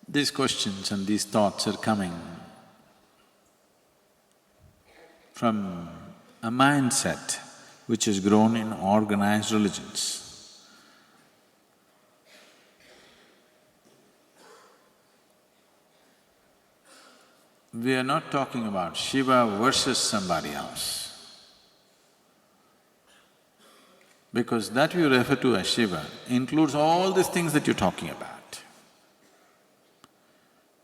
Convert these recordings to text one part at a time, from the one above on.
These questions and these thoughts are coming from a mindset which has grown in organized religions. We are not talking about Shiva versus somebody else. Because that you refer to as Shiva includes all these things that you're talking about.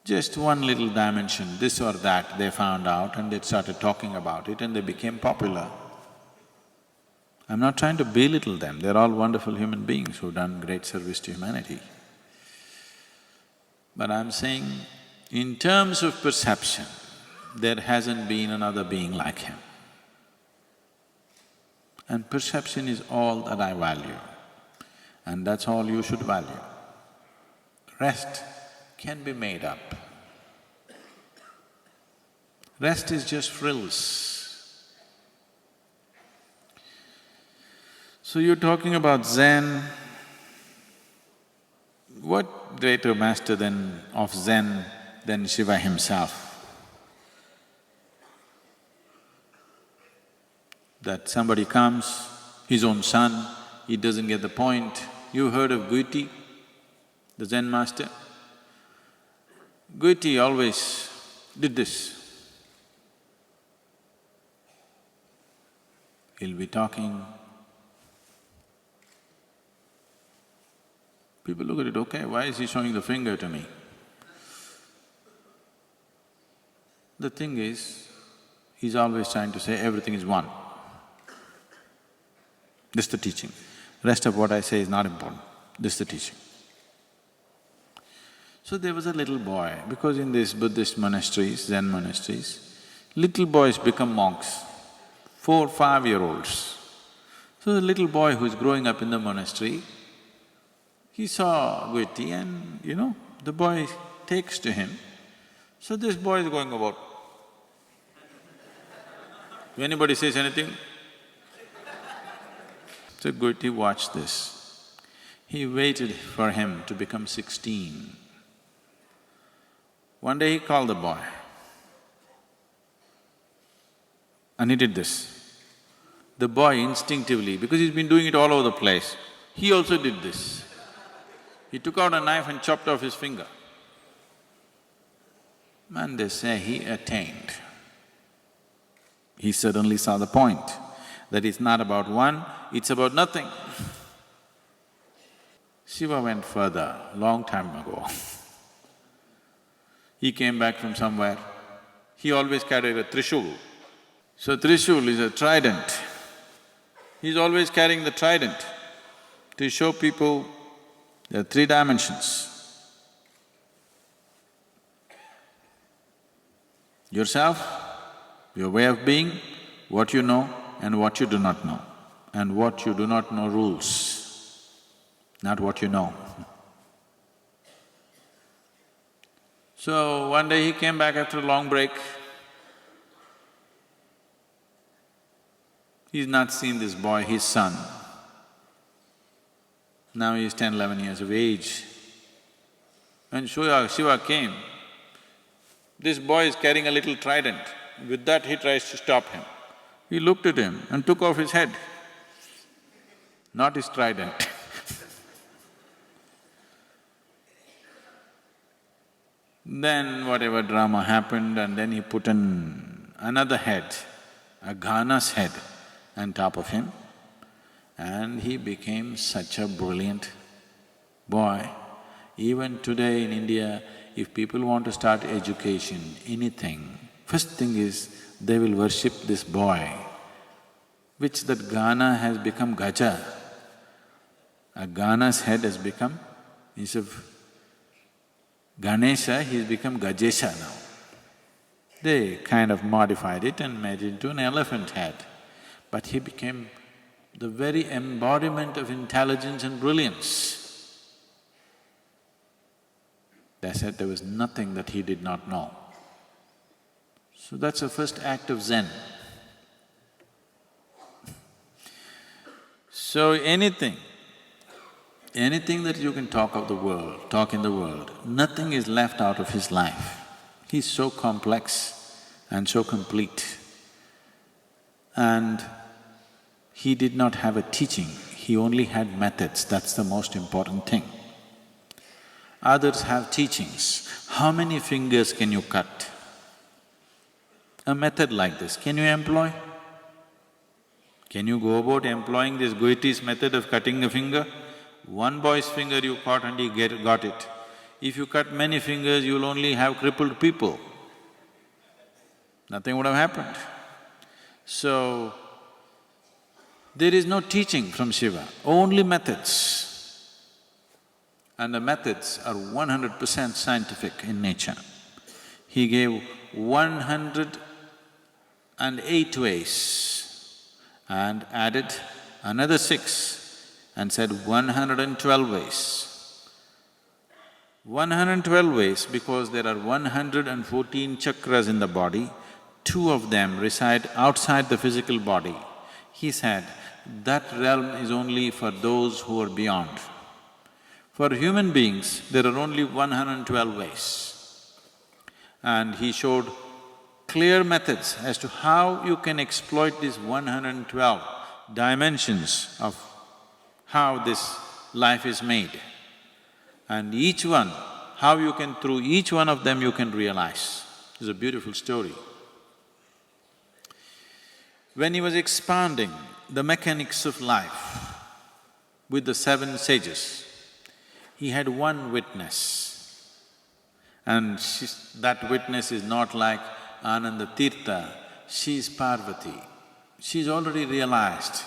Just one little dimension, this or that, they found out and they started talking about it and they became popular. I'm not trying to belittle them, they're all wonderful human beings who've done great service to humanity. But I'm saying, in terms of perception, there hasn't been another being like him. And perception is all that I value, and that's all you should value. Rest can be made up. Rest is just frills. So you're talking about Zen. What greater master of Zen than Shiva himself? That somebody comes, his own son, he doesn't get the point. You heard of Guiti, the Zen master? Guiti always did this. He'll be talking. People look at it, okay, why is he showing the finger to me? The thing is, he's always trying to say everything is one. This is the teaching. Rest of what I say is not important, this is the teaching. So there was a little boy, because in these Buddhist monasteries, Zen monasteries, little boys become monks, 4, 5-year-olds. So the little boy who's growing up in the monastery, he saw Guiti and, the boy takes to him. So this boy is going about. If anybody says anything, so Guiti watched this. He waited for him to become 16. One day he called the boy and he did this. The boy instinctively, because he's been doing it all over the place, he also did this. He took out a knife and chopped off his finger. And they say he attained. He suddenly saw the point, that it's not about one, it's about nothing. Shiva went further, long time ago. He came back from somewhere, he always carried a trishul. So trishul is a trident. He's always carrying the trident to show people there are 3 dimensions. Yourself, your way of being, what you know and what you do not know. And what you do not know rules, not what you know. So one day he came back after a long break. He's not seen this boy, his son. Now he's 10, 11 years of age. When Shiva came, this boy is carrying a little trident. With that he tries to stop him. He looked at him and took off his head, not his trident. Then whatever drama happened, and then he put another head, a Ghana's head on top of him, and he became such a brilliant boy. Even today in India, if people want to start education, anything, first thing is they will worship this boy, which that Ghana has become Gaja. A Ghana's head has become, instead of Ganesha, he's become Gajesha now. They kind of modified it and made it into an elephant head. But he became the very embodiment of intelligence and brilliance. They said there was nothing that he did not know. So that's the first act of Zen. So anything anything that you can talk of the world, talk in the world, nothing is left out of his life. He's so complex and so complete. And he did not have a teaching, he only had methods, that's the most important thing. Others have teachings. How many fingers can you cut? A method like this, can you employ? Can you go about employing this Goethe's method of cutting a finger? One boy's finger you caught and he got it. If you cut many fingers, you'll only have crippled people. Nothing would have happened. So, there is no teaching from Shiva, only methods. And the methods are 100% scientific in nature. He gave 108 ways and added another 6 and said 112 ways. 112 ways because there are 114 chakras in the body, 2 of them reside outside the physical body. He said, that realm is only for those who are beyond. For human beings, there are only 112 ways. And he showed clear methods as to how you can exploit these 112 dimensions of how this life is made. And each one, how you can… through each one of them you can realize. It's a beautiful story. When he was expounding the mechanics of life with the 7 sages, he had one witness. And that witness is not like Ananda Tirtha, she is Parvati. She's already realized.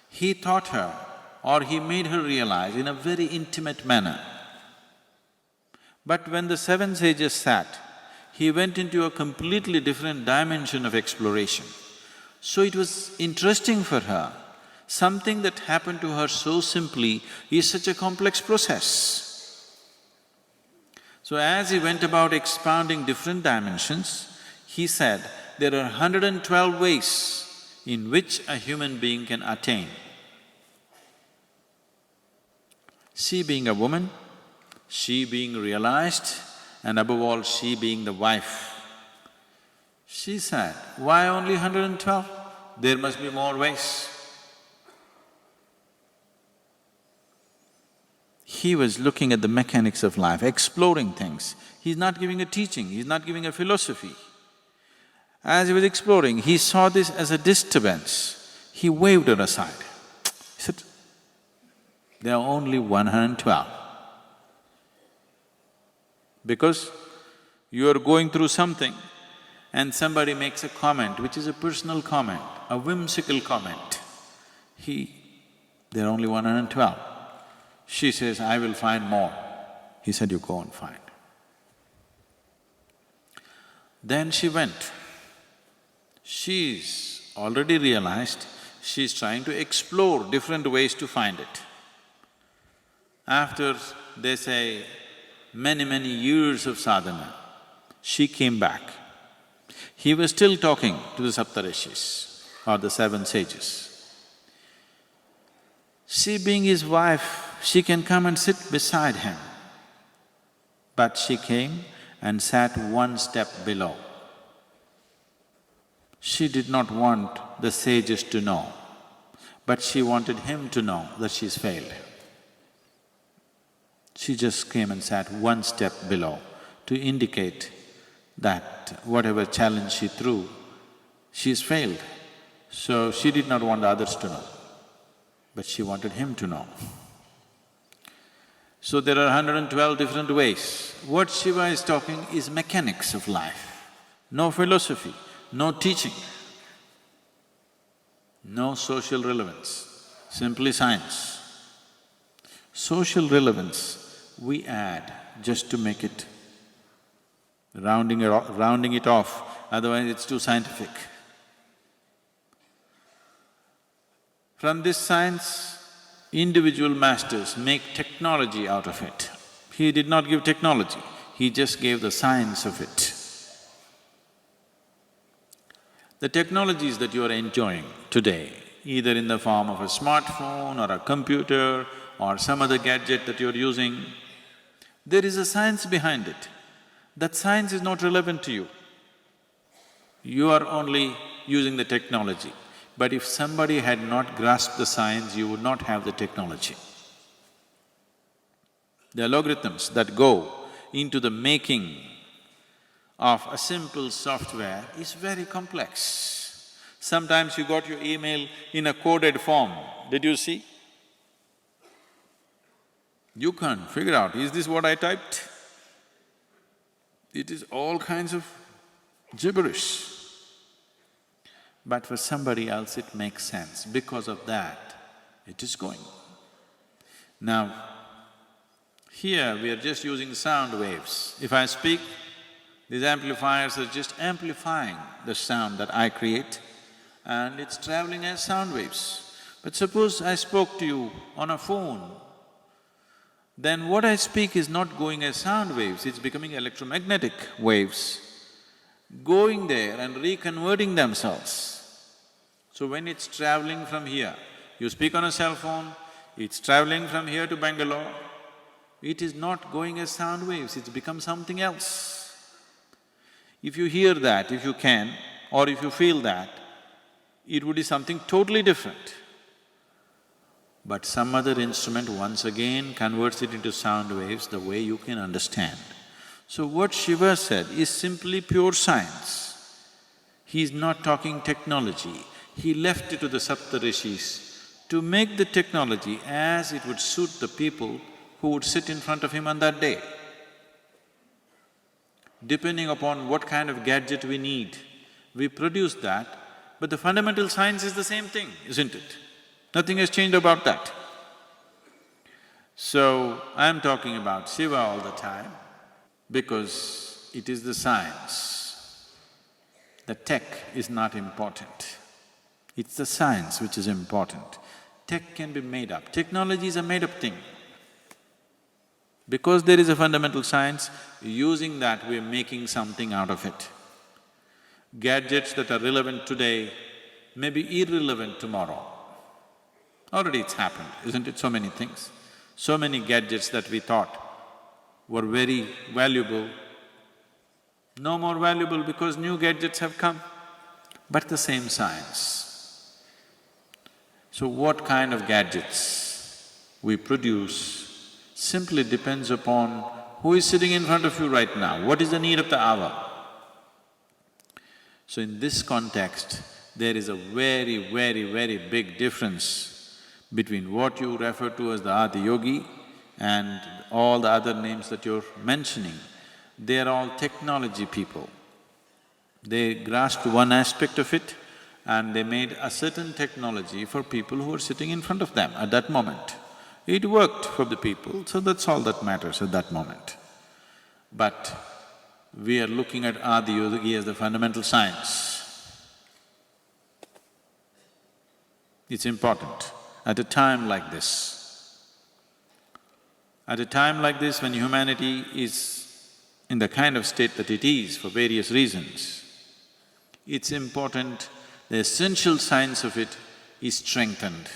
He taught her or he made her realize in a very intimate manner. But when the 7 sages sat, he went into a completely different dimension of exploration. So it was interesting for her. Something that happened to her so simply is such a complex process. So as he went about expounding different dimensions, he said, there are 112 ways in which a human being can attain. She being a woman, she being realized, and above all, she being the wife. She said, why only 112? There must be more ways. He was looking at the mechanics of life, exploring things. He's not giving a teaching, he's not giving a philosophy. As he was exploring, he saw this as a disturbance. He waved it aside. He said, there are only 112. Because you are going through something and somebody makes a comment which is a personal comment, a whimsical comment. There are only 112. She says, I will find more. He said, you go and find. Then she went. She's already realized, she's trying to explore different ways to find it. After, they say, many years of sadhana, she came back. He was still talking to the Saptarishis or the 7 sages. She being his wife, she can come and sit beside him. But she came and sat 1 step below. She did not want the sages to know, but she wanted him to know that she's failed. She just came and sat 1 step below to indicate that whatever challenge she threw, she's failed. So she did not want others to know, but she wanted him to know. So there are 112 different ways. What Shiva is talking is mechanics of life, no philosophy, no teaching, no social relevance, simply science. Social relevance we add just to make it… rounding it off, otherwise it's too scientific. From this science, individual masters make technology out of it. He did not give technology, he just gave the science of it. The technologies that you are enjoying today, either in the form of a smartphone or a computer or some other gadget that you're using, there is a science behind it. That science is not relevant to you. You are only using the technology. But if somebody had not grasped the science, you would not have the technology. The algorithms that go into the making of a simple software is very complex. Sometimes you got your email in a coded form, did you see? You can't figure out, is this what I typed? It is all kinds of gibberish. But for somebody else it makes sense. Because of that, it is going. Now, here we are just using sound waves. If I speak, these amplifiers are just amplifying the sound that I create and it's traveling as sound waves. But suppose I spoke to you on a phone, then what I speak is not going as sound waves, it's becoming electromagnetic waves, going there and reconverting themselves. So when it's traveling from here, you speak on a cell phone, it's traveling from here to Bangalore, it is not going as sound waves, it's become something else. If you hear that, if you can, or if you feel that, it would be something totally different. But some other instrument once again converts it into sound waves the way you can understand. So what Shiva said is simply pure science. He is not talking technology. He left it to the Saptarishis to make the technology as it would suit the people who would sit in front of him on that day. Depending upon what kind of gadget we need, we produce that, but the fundamental science is the same thing, isn't it? Nothing has changed about that. So, I'm talking about Shiva all the time because it is the science. The tech is not important. It's the science which is important. Tech can be made up. Technology is a made-up thing. Because there is a fundamental science, using that we're making something out of it. Gadgets that are relevant today may be irrelevant tomorrow. Already it's happened, isn't it? So many things. So many gadgets that we thought were very valuable, no more valuable because new gadgets have come, but the same science. So what kind of gadgets we produce simply depends upon who is sitting in front of you right now, what is the need of the hour. So in this context, there is a very, very, very big difference between what you refer to as the Adiyogi and all the other names that you're mentioning. They are all technology people. They grasped one aspect of it and they made a certain technology for people who are sitting in front of them at that moment. It worked for the people, so that's all that matters at that moment. But we are looking at Adiyogi as the fundamental science. It's important at a time like this. At a time like this when humanity is in the kind of state that it is for various reasons, it's important, the essential science of it is strengthened.